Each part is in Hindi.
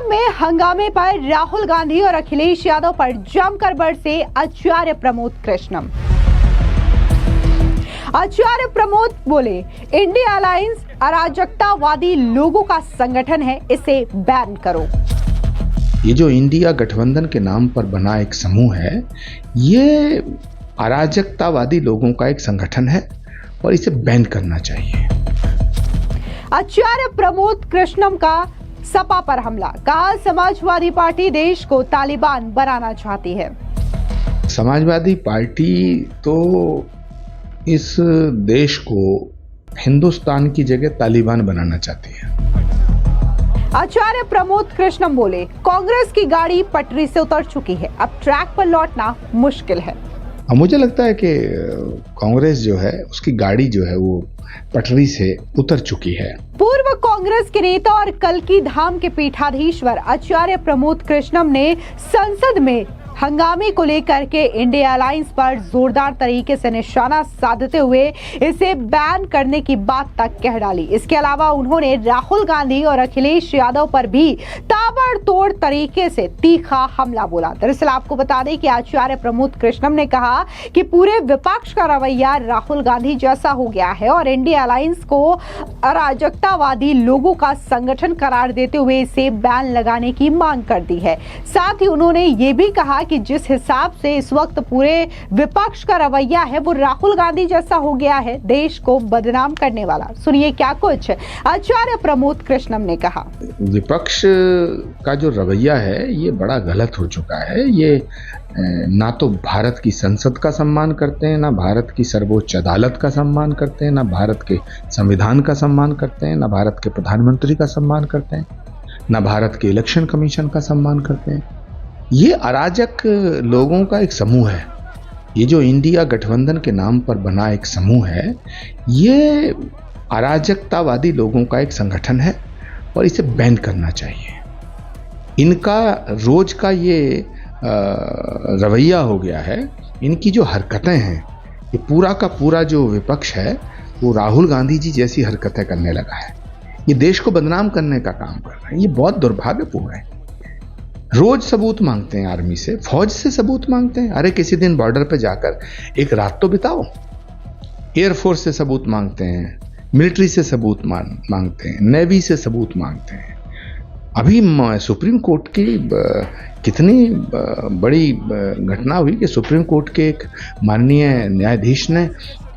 पंजाब में हंगामे पर राहुल गांधी और अखिलेश यादव पर जमकर बरसे आचार्य प्रमोद कृष्णम। आचार्य प्रमोद बोले, इंडिया अलायंस अराजकतावादी लोगों का संगठन है, इसे बैन करो। ये जो इंडिया गठबंधन के नाम पर बना एक समूह है, ये अराजकतावादी लोगों का एक संगठन है और इसे बैन करना चाहिए। आचार्य प्रमोद कृष्णम का सपा पर हमला, कहा समाजवादी पार्टी देश को तालिबान बनाना चाहती है। समाजवादी पार्टी तो इस देश को हिंदुस्तान की जगह तालिबान बनाना चाहती है। आचार्य प्रमोद कृष्णम बोले, कांग्रेस की गाड़ी पटरी से उतर चुकी है, अब ट्रैक पर लौटना मुश्किल है। मुझे लगता है कि कांग्रेस जो है उसकी गाड़ी जो है वो पटरी से उतर चुकी है। पूर्व कांग्रेस के नेता और कल्की धाम के पीठाधीश्वर आचार्य प्रमोद कृष्णम ने संसद में हंगामे को लेकर के इंडिया अलायंस पर जोरदार तरीके से निशाना साधते हुए इसे बैन करने की बात तक कह डाली। इसके अलावा उन्होंने राहुल गांधी और अखिलेश यादव पर भी ताबड़तोड़ तरीके से तीखा हमला बोला। दरअसल आपको बता दें कि आचार्य प्रमोद कृष्णम ने कहा कि पूरे विपक्ष का रवैया राहुल गांधी जैसा हो गया है और इंडिया अलायंस को अराजकतावादी लोगों का संगठन करार देते हुए इसे बैन लगाने की मांग कर दी है। साथ ही उन्होंने ये भी कहा कि जिस हिसाब से इस वक्त पूरे विपक्ष का रवैया है वो राहुल गांधी जैसा हो गया है, देश को बदनाम करने वाला। सुनिए क्या कुछ आचार्य प्रमोद कृष्णम ने कहा। विपक्ष का जो रवैया है ये बड़ा गलत हो चुका है। ये ना तो भारत की संसद का सम्मान करते हैं, ना भारत की सर्वोच्च अदालत का सम्मान करते हैं, ना भारत के संविधान का सम्मान करते हैं, ना भारत के प्रधानमंत्री का सम्मान करते हैं, ना भारत के इलेक्शन कमीशन का सम्मान करते हैं। ये अराजक लोगों का एक समूह है। ये जो इंडिया गठबंधन के नाम पर बना एक समूह है, ये अराजकतावादी लोगों का एक संगठन है और इसे बैन करना चाहिए। इनका रोज का ये रवैया हो गया है। इनकी जो हरकतें हैं, ये पूरा का पूरा जो विपक्ष है वो राहुल गांधी जी जैसी हरकतें करने लगा है। ये देश को बदनाम करने का काम कर रहे हैं। ये बहुत दुर्भाग्यपूर्ण है। रोज सबूत मांगते हैं, आर्मी से, फौज से सबूत मांगते हैं। अरे किसी दिन बॉर्डर पे जाकर एक रात तो बिताओ। एयरफोर्स से सबूत मांगते हैं, मिलिट्री से सबूत मांगते हैं, नेवी से सबूत मांगते हैं। अभी सुप्रीम कोर्ट की कितनी बड़ी घटना हुई कि सुप्रीम कोर्ट के एक माननीय न्यायाधीश ने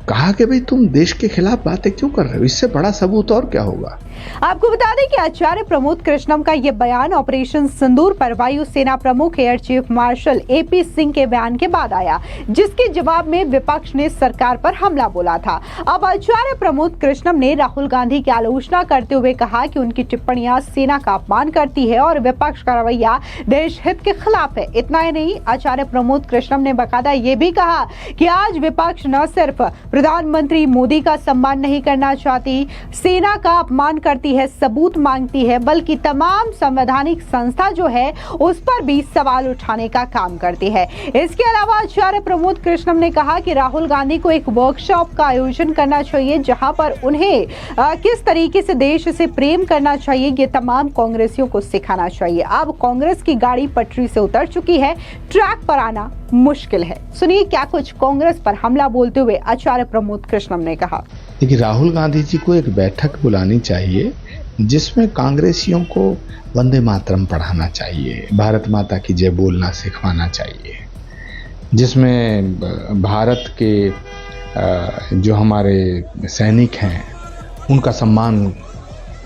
कहा कि भाई तुम देश के खिलाफ बातें क्यों कर रहे हो, इससे बड़ा सबूत और क्या होगा। आपको बता दें कि आचार्य प्रमोद कृष्णम का यह बयान ऑपरेशन सिंदूर पर वायुसेना प्रमुख air chief marshal AP Singh के बयान के बाद आया, जिसके जवाब में विपक्ष ने सरकार पर हमला बोला था। अब आचार्य प्रमोद कृष्णम ने राहुल गांधी की आलोचना करते हुए कहा कि उनकी टिप्पणियां सेना का अपमान करती है और विपक्ष का रवैया देश हित के खिलाफ है। इतना ही नहीं, आचार्य प्रमोद कृष्णम ने बाकायदा ये भी कहा कि आज विपक्ष न सिर्फ प्रधानमंत्री मोदी का सम्मान नहीं करना चाहती, सेना का अपमान करती है, सबूत मांगती है, बल्कि तमाम संवैधानिक संस्था जो है उस पर भी सवाल उठाने का काम करती है। इसके अलावा आचार्य प्रमोद कृष्णम ने कहा कि राहुल गांधी को एक वर्कशॉप का आयोजन करना चाहिए जहां पर उन्हें किस तरीके से देश से प्रेम करना चाहिए ये तमाम कांग्रेसियों को सिखाना चाहिए। अब कांग्रेस की गाड़ी पटरी से उतर चुकी है, ट्रैक पर आना मुश्किल है। सुनिए क्या कुछ कांग्रेस पर हमला बोलते हुए आचार्य प्रमोद कृष्णम ने कहा। देखिए, राहुल गांधी जी को एक बैठक बुलानी चाहिए जिसमें कांग्रेसियों को वंदे मातरम पढ़ाना चाहिए, भारत माता की जय बोलना सिखवाना चाहिए, जिसमें भारत के जो हमारे सैनिक हैं उनका सम्मान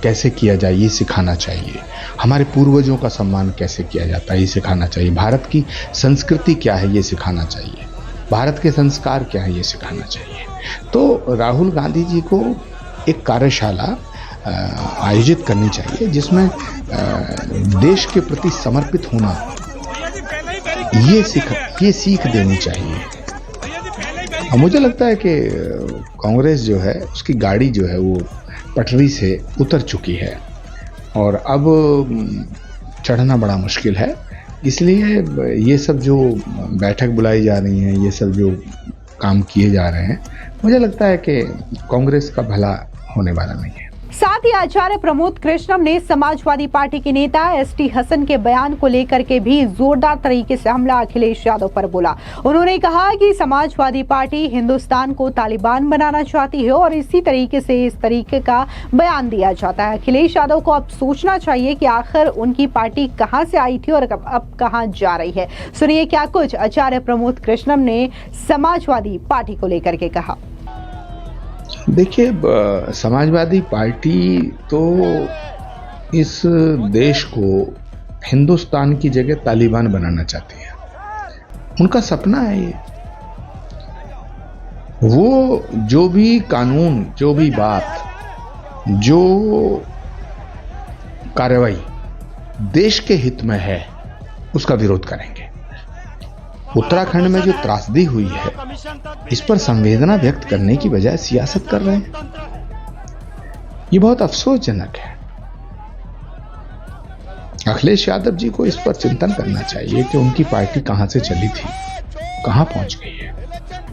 कैसे किया जाए ये सिखाना चाहिए, हमारे पूर्वजों का सम्मान कैसे किया जाता है ये सिखाना चाहिए, भारत की संस्कृति क्या है ये सिखाना चाहिए, भारत के संस्कार क्या है ये सिखाना चाहिए। तो राहुल गांधी जी को एक कार्यशाला आयोजित करनी चाहिए जिसमें देश के प्रति समर्पित होना ये सीख देनी चाहिए। और मुझे लगता है कि कांग्रेस जो है उसकी गाड़ी जो है वो पटरी से उतर चुकी है और अब चढ़ना बड़ा मुश्किल है। इसलिए ये सब जो बैठक बुलाई जा रही हैं, ये सब जो काम किए जा रहे हैं, मुझे लगता है कि कांग्रेस का भला होने वाला नहीं है। साथ ही आचार्य प्रमोद कृष्णम ने समाजवादी पार्टी के नेता एसटी हसन के बयान को लेकर के भी जोरदार तरीके से हमला अखिलेश यादव पर बोला। उन्होंने कहा कि समाजवादी पार्टी हिंदुस्तान को तालिबान बनाना चाहती है और इसी तरीके से इस तरीके का बयान दिया जाता है। अखिलेश यादव को अब सोचना चाहिए कि आखिर उनकी पार्टी कहां से आई थी और अब कहां जा रही है। सुनिए क्या कुछ आचार्य प्रमोद कृष्णम ने समाजवादी पार्टी को लेकर के कहा। देखिए, समाजवादी पार्टी तो इस देश को हिंदुस्तान की जगह तालिबान बनाना चाहती है। उनका सपना है ये। वो जो भी कानून, जो भी बात, जो कार्रवाई देश के हित में है उसका विरोध करेंगे। उत्तराखंड में जो त्रासदी हुई है इस पर संवेदना व्यक्त करने की बजाय सियासत कर रहे हैं। ये बहुत अफसोसजनक है। अखिलेश यादव जी को इस पर चिंतन करना चाहिए कि उनकी पार्टी कहां से चली थी, कहां पहुंच गई है।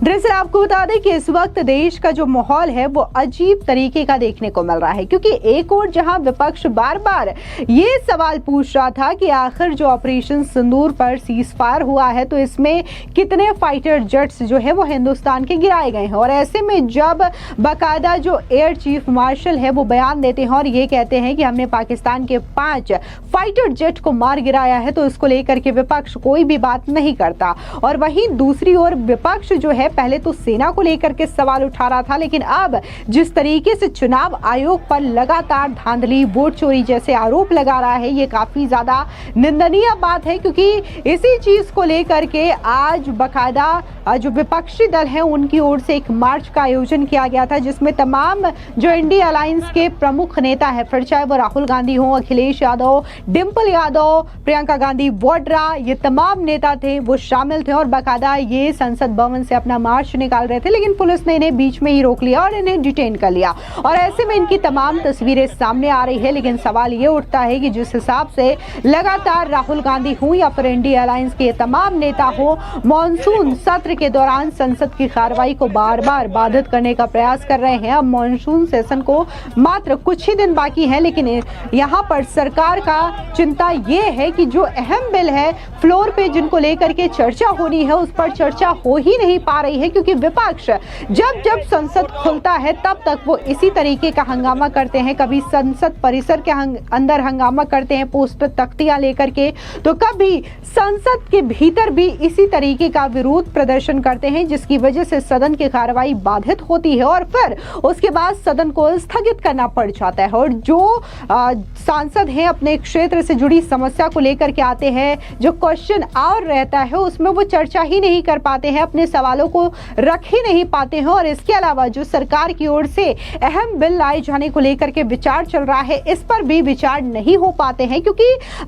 दरअसल आपको बता दें कि इस वक्त देश का जो माहौल है वो अजीब तरीके का देखने को मिल रहा है, क्योंकि एक और जहां विपक्ष बार बार ये सवाल पूछ रहा था कि आखिर जो ऑपरेशन सिंदूर पर सीज फायर हुआ है तो इसमें कितने फाइटर जेट्स जो है वो हिंदुस्तान के गिराए गए हैं, और ऐसे में जब बाकायदा जो एयर चीफ मार्शल है वो बयान देते हैं और ये कहते हैं कि हमने पाकिस्तान के 5 फाइटर जेट को मार गिराया है, तो इसको लेकर के विपक्ष कोई भी बात नहीं करता। और वहीं दूसरी ओर विपक्ष जो है पहले तो सेना को लेकर के सवाल उठा रहा था, लेकिन अब जिस तरीके से चुनाव आयोग पर लगातार धांधली, वोट चोरी जैसे आरोप लगा रहा है, ये काफी ज्यादा निंदनीय बात है। क्योंकि इसी चीज को लेकर के आज बाकायदा जो विपक्षी दल है उनकी ओर से एक मार्च का आयोजन किया गया था, जिसमें तमाम जो इंडिया अलायंस के प्रमुख नेता है, फिर चाहे वो राहुल गांधी हो, अखिलेश यादव, डिंपल यादव, प्रियंका गांधी वाड्रा, ये तमाम नेता थे वो शामिल थे और बाकायदा ये संसद भवन से अपना मार्च निकाल रहे थे, लेकिन पुलिस ने इन्हें बीच में ही रोक लिया और इन्हें डिटेन कर लिया। और ऐसे में इनकी तमाम तस्वीरें सामने आ रही है। लेकिन सवाल ये उठता है कि जिस हिसाब से लगातार राहुल गांधी हो या फिर इंडिया अलायंस के तमाम नेता हो मॉनसून सत्र के दौरान संसद की कार्रवाई को बार बार बाधित करने का प्रयास कर रहे हैं। अब मॉनसून सेशन को मात्र कुछ ही दिन बाकी है, लेकिन यहाँ पर सरकार का चिंता ये है कि जो अहम बिल है फ्लोर पे जिनको लेकर के चर्चा होनी है उस पर चर्चा हो ही नहीं पा रही है, क्योंकि विपक्ष जब जब संसद खुलता है तब तक वो इसी तरीके का हंगामा करते हैं। कभी संसद परिसर के अंदर हंगामा करते हैं पोस्टर तख्तियां लेकर के, तो कभी संसद के भीतर भी इसी तरीके का विरोध प्रदर्शन करते हैं, जिसकी वजह से सदन की कार्रवाई बाधित होती है और फिर उसके बाद सदन को स्थगित करना पड़ जाता है। और जो सांसद हैं अपने क्षेत्र से जुड़ी समस्या को लेकर के आते हैं, जो क्वेश्चन आवर रहता है उसमें वो चर्चा ही नहीं कर पाते हैं, अपने सवालों को रख ही नहीं पाते हैं। और इसके अलावा जो सरकार की ओर से अहम बिल लाए जाने को लेकर के विचार चल रहा है, इस पर भी विचार नहीं हो पाते हैं, क्योंकि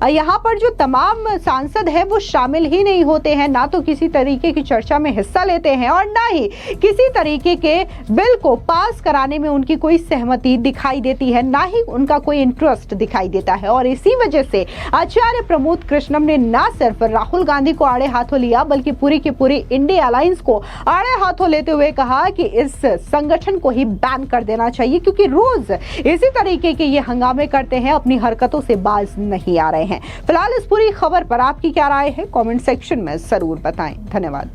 यहाँ पर जो तमाम सांसद है वो शामिल ही नहीं होते हैं, ना तो किसी तरीके की चर्चा में हिस्सा लेते हैं और ना ही किसी तरीके के बिल को पास कराने में उनकी कोई सहमति दिखाई देती है, ना ही उनका कोई इंटरेस्ट दिखाई देता है। और इसी वजह से आचार्य प्रमोद कृष्णम ने ना सिर्फ राहुल गांधी को आड़े हाथों लिया, बल्कि पूरी की पूरी इंडिया अलायंस को आड़े हाथों लेते हुए कहा कि इस संगठन को ही बैन कर देना चाहिए, क्योंकि रोज इसी तरीके के ये हंगामे करते हैं, अपनी हरकतों से बाज नहीं आ रहे हैं। फिलहाल इस पूरी खबर पर आपकी क्या राय है, कमेंट सेक्शन में जरूर बताएं। धन्यवाद।